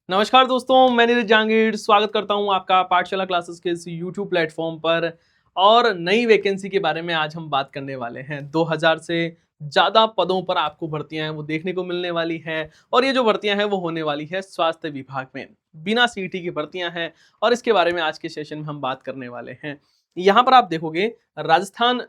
नमस्कार दोस्तों, मैं नीरज जहांगीर स्वागत करता हूं आपका पाठशाला क्लासेस के इस यूट्यूब प्लेटफॉर्म पर। और नई वैकेंसी के बारे में आज हम बात करने वाले हैं। 2000 से ज़्यादा पदों पर आपको भर्तियां हैं वो देखने को मिलने वाली हैं। और ये जो भर्तियां हैं वो होने वाली है स्वास्थ्य विभाग में, बिना सीईटी की भर्तियां हैं। और इसके बारे में आज के सेशन में हम बात करने वाले हैं। यहाँ पर आप देखोगे, राजस्थान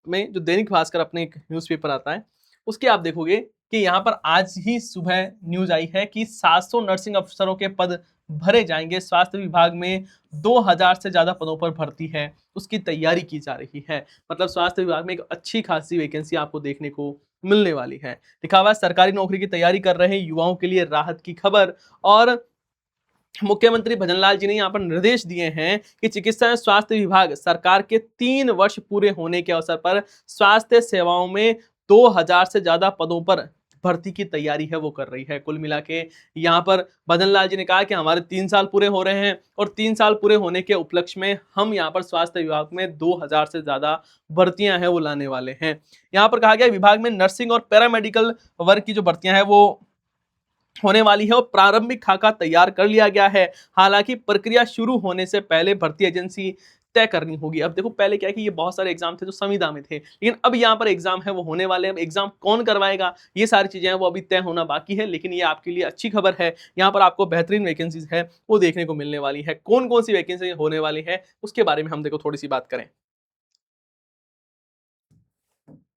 में जो दैनिक भास्कर अपने एक न्यूज़पेपर आता है, उसके आप देखोगे कि यहाँ पर आज ही सुबह न्यूज आई है कि 700 नर्सिंग अफसरों के पद भरे जाएंगे। स्वास्थ्य विभाग में 2000 से ज्यादा पदों पर भर्ती है, उसकी तैयारी की जा रही है। मतलब स्वास्थ्य विभाग में एक अच्छी खासी वैकेंसी आपको देखने को मिलने वाली है। लिखा हुआ है, सरकारी नौकरी की तैयारी कर रहे युवाओं के लिए राहत की खबर। और मुख्यमंत्री भजनलाल जी ने यहाँ पर निर्देश दिए हैं कि चिकित्सा एवं स्वास्थ्य विभाग सरकार के 3 वर्ष पूरे होने के अवसर पर स्वास्थ्य सेवाओं में 2000 से ज्यादा पदों पर भर्ती की तैयारी है वो कर रही है। कुल मिला के यहाँ पर भजनलाल जी ने कहा कि हमारे 3 साल पूरे हो रहे हैं और 3 साल पूरे होने के उपलक्ष्य में हम यहाँ पर स्वास्थ्य विभाग में 2000 से ज्यादा भर्तियां हैं वो लाने वाले हैं। यहाँ पर कहा गया विभाग में नर्सिंग और पैरामेडिकल वर्ग की जो भर्तियां हैं वो होने वाली है और प्रारंभिक खाका तैयार कर लिया गया है। हालांकि प्रक्रिया शुरू होने से पहले भर्ती एजेंसी तय करनी होगी। अब देखो, पहले क्या है कि ये बहुत सारे एग्जाम थे जो संविदा में थे, लेकिन अब यहाँ पर एग्जाम है वो होने वाले हैं। अब एग्जाम कौन करवाएगा, ये सारी चीजें हैं वो अभी तय होना बाकी है, लेकिन ये आपके लिए अच्छी खबर है। यहाँ पर आपको बेहतरीन वैकेंसीज है वो देखने को मिलने वाली है। कौन कौन सी वैकेंसी होने वाली है उसके बारे में हम देखो थोड़ी सी बात करें।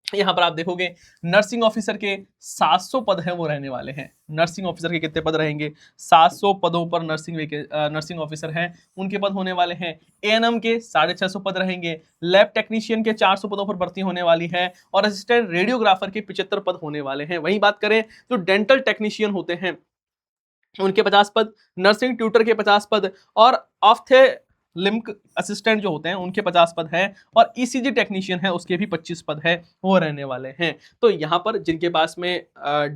यहाँ पर आप देखोगे, नर्सिंग ऑफिसर के 700 पद हैं वो रहने वाले हैं। नर्सिंग ऑफिसर के कितने पद रहेंगे? 700 पदों पर नर्सिंग ऑफिसर हैं, उनके पद होने वाले हैं। एएनएम के 650 पद रहेंगे। लैब टेक्नीशियन के 400 पदों पर भर्ती होने वाली है और असिस्टेंट रेडियोग्राफर के 75 पद होने वाले हैं। वहीं बात करें तो डेंटल टेक्नीशियन होते हैं उनके 50 पद, नर्सिंग ट्यूटर के 50 पद और ऑफ्थेलिम्क असिस्टेंट जो होते हैं उनके 50 पद हैं और ईसीजी टेक्नीशियन है उसके भी 25 पद है वो रहने वाले हैं। तो यहाँ पर जिनके पास में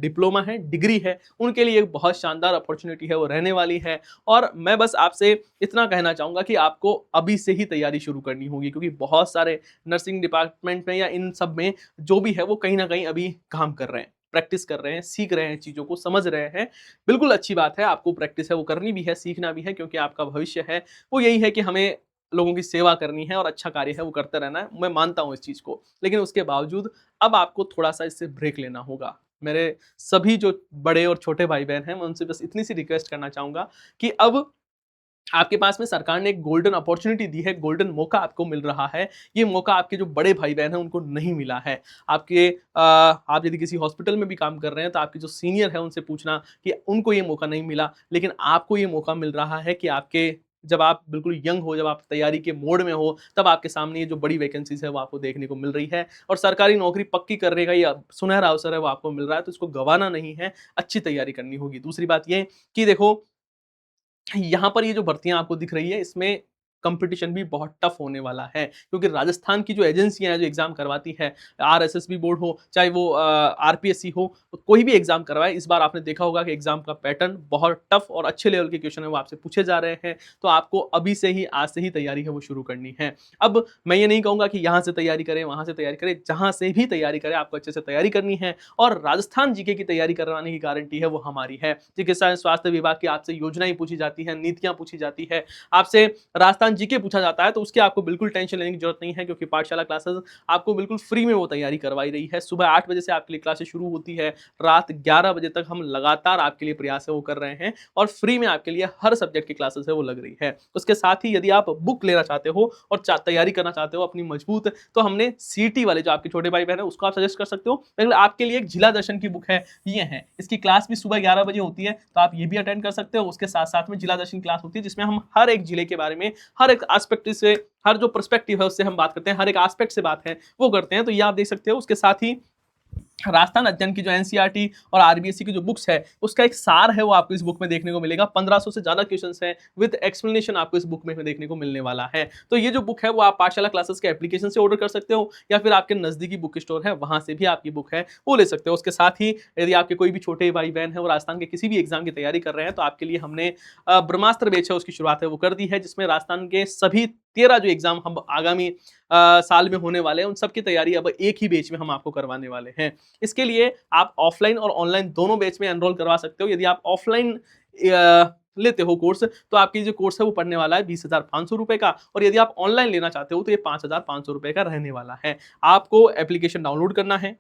डिप्लोमा है, डिग्री है, उनके लिए एक बहुत शानदार अपॉर्चुनिटी है वो रहने वाली है। और मैं बस आपसे इतना कहना चाहूँगा कि आपको अभी से ही तैयारी शुरू करनी होगी, क्योंकि बहुत सारे नर्सिंग डिपार्टमेंट में या इन सब में जो भी है वो कहीं ना कहीं अभी काम कर रहे हैं, प्रैक्टिस कर रहे हैं, सीख रहे हैं, चीज़ों को समझ रहे हैं। बिल्कुल अच्छी बात है, आपको प्रैक्टिस है वो करनी भी है, सीखना भी है, क्योंकि आपका भविष्य है वो यही है कि हमें लोगों की सेवा करनी है और अच्छा कार्य है वो करते रहना है। मैं मानता हूँ इस चीज़ को, लेकिन उसके बावजूद अब आपको थोड़ा-सा इससे ब्रेक लेना होगा। मेरे सभी जो बड़े और छोटे भाई-बहन हैं, मैं उनसे बस इतनी सी रिक्वेस्ट करना चाहूँगा कि अब आपके पास में सरकार ने एक गोल्डन अपॉर्चुनिटी दी है, गोल्डन मौका आपको मिल रहा है। ये मौका आपके जो बड़े भाई-बहन हैं उनको नहीं मिला है। आप यदि किसी हॉस्पिटल में भी काम कर रहे हैं तो आपके जो सीनियर है उनसे पूछना कि उनको ये मौका नहीं मिला, लेकिन आपको ये मौका मिल रहा है कि जब आप बिल्कुल यंग हो, जब आप तैयारी के मोड में हो, तब आपके सामने ये जो बड़ी वैकेंसीज़ है वो आपको देखने को मिल रही है और सरकारी नौकरी पक्की करने का ये सुनहरा अवसर है वो आपको मिल रहा है, तो इसको गँवाना नहीं है, अच्छी तैयारी करनी होगी। दूसरी बात ये कि देखो, यहाँ पर ये जो भर्तियाँ आपको दिख रही है इसमें कंपटीशन भी बहुत टफ होने वाला है, क्योंकि राजस्थान की जो एजेंसियां हैं जो एग्जाम करवाती है, आरएसएसबी बोर्ड हो चाहे वो आरपीएससी हो, तो कोई भी एग्जाम करवाए, इस बार आपने देखा होगा कि एग्जाम का पैटर्न बहुत टफ और अच्छे लेवल के क्वेश्चन है वो आपसे पूछे जा रहे हैं। तो आपको अभी से ही, आज से ही तैयारी है वो शुरू करनी है। अब मैं ये नहीं कहूँगा कि यहाँ से तैयारी करें, वहाँ से तैयारी करें, जहाँ से भी तैयारी करें आपको अच्छे से तैयारी करनी है। और राजस्थान जीके की तैयारी करवाने की गारंटी है वो हमारी है। चिकित्सा एवं स्वास्थ्य विभाग की आपसे योजनाएं पूछी जाती है, नीतियां पूछी जाती है, आपसे राजस्थान जीके पूछा जाता है, तो उसकी आपको बिल्कुल टेंशन लेने की जरूरत नहीं है, क्योंकि पाठशाला क्लासेस आपको बिल्कुल फ्री में वो तैयारी करवाई रही है। सुबह 8 बजे से आपके लिए क्लासेस शुरू होती है, रात 11 बजे तक हम लगातार आपके लिए प्रयास है वो कर रहे हैं और फ्री में आपके लिए हर सब्जेक्ट की क्लासेस है वो लग रही है। उसके साथ ही यदि आप बुक लेना चाहते हो और तैयारी करना चाहते हो अपनी मजबूत, तो हमने सीटी वाले जो आपके छोटे भाई बहन है उसको आप सजेस्ट कर सकते हो। लेकिन आपके लिए एक जिला दर्शन की बुक है, ये है, इसकी क्लास भी सुबह 11 बजे होती है, तो आप ये भी अटेंड कर सकते हो। उसके साथ साथ में जिला दर्शन क्लास होती है जिसमें हम हर एक जिले के बारे में, हर एक एस्पेक्ट से, हर जो पर्सपेक्टिव है उससे हम बात करते हैं, हर एक एस्पेक्ट से बात है वो करते हैं, तो ये आप देख सकते हो। उसके साथ ही राजस्थान अध्ययन की जो एनसीईआरटी और आरबीएससी की जो बुक्स है उसका एक सार है वो आपको इस बुक में देखने को मिलेगा। 1500 से ज्यादा क्वेश्चंस हैं विद एक्सप्लेनेशन आपको इस बुक में देखने को मिलने वाला है। तो ये जो बुक है वो आप पाठशाला क्लासेस के एप्लीकेशन से ऑर्डर कर सकते हो या फिर आपके नजदीकी बुक स्टोर है वहां से भी आपकी बुक है वो ले सकते हो। उसके साथ ही यदि आपके कोई भी छोटे भाई बहन है वो राजस्थान के किसी भी एग्जाम की तैयारी कर रहे हैं, तो आपके लिए हमने ब्रह्मास्त्र बैच है उसकी शुरुआत है वो कर दी है, जिसमें राजस्थान के सभी 13 जो एग्जाम हम आगामी साल में होने वाले हैं उन सब की तैयारी अब एक ही बैच में हम आपको करवाने वाले हैं। इसके लिए आप ऑफलाइन और ऑनलाइन दोनों बैच में एनरोल करवा सकते हो। यदि आप ऑफलाइन लेते हो कोर्स, तो आपकी जो कोर्स है वो पड़ने वाला है 20,500 रुपए का, और यदि आप ऑनलाइन लेना चाहते हो तो ये 5,500 रुपए का रहने वाला है। आपको एप्लीकेशन डाउनलोड करना है,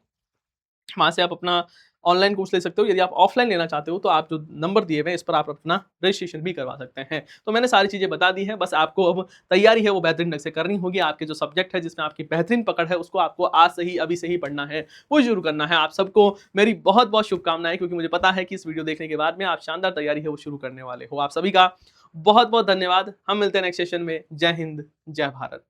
वहाँ से आप अपना ऑनलाइन कोर्स ले सकते हो। यदि आप ऑफलाइन लेना चाहते हो तो आप जो नंबर दिए हुए हैं इस पर आप अपना रजिस्ट्रेशन भी करवा सकते हैं। तो मैंने सारी चीज़ें बता दी हैं, बस आपको अब तैयारी है वो बेहतरीन ढंग से करनी होगी। आपके जो सब्जेक्ट है जिसमें आपकी बेहतरीन पकड़ है उसको आपको आज से ही, अभी से ही पढ़ना है, वो शुरू करना है। आप सबको मेरी बहुत-बहुत शुभकामनाएँ, क्योंकि मुझे पता है कि इस वीडियो देखने के बाद में आप शानदार तैयारी है वो शुरू करने वाले हो। आप सभी का बहुत-बहुत धन्यवाद। हम मिलते हैं नेक्स्ट सेशन में। जय हिंद, जय भारत।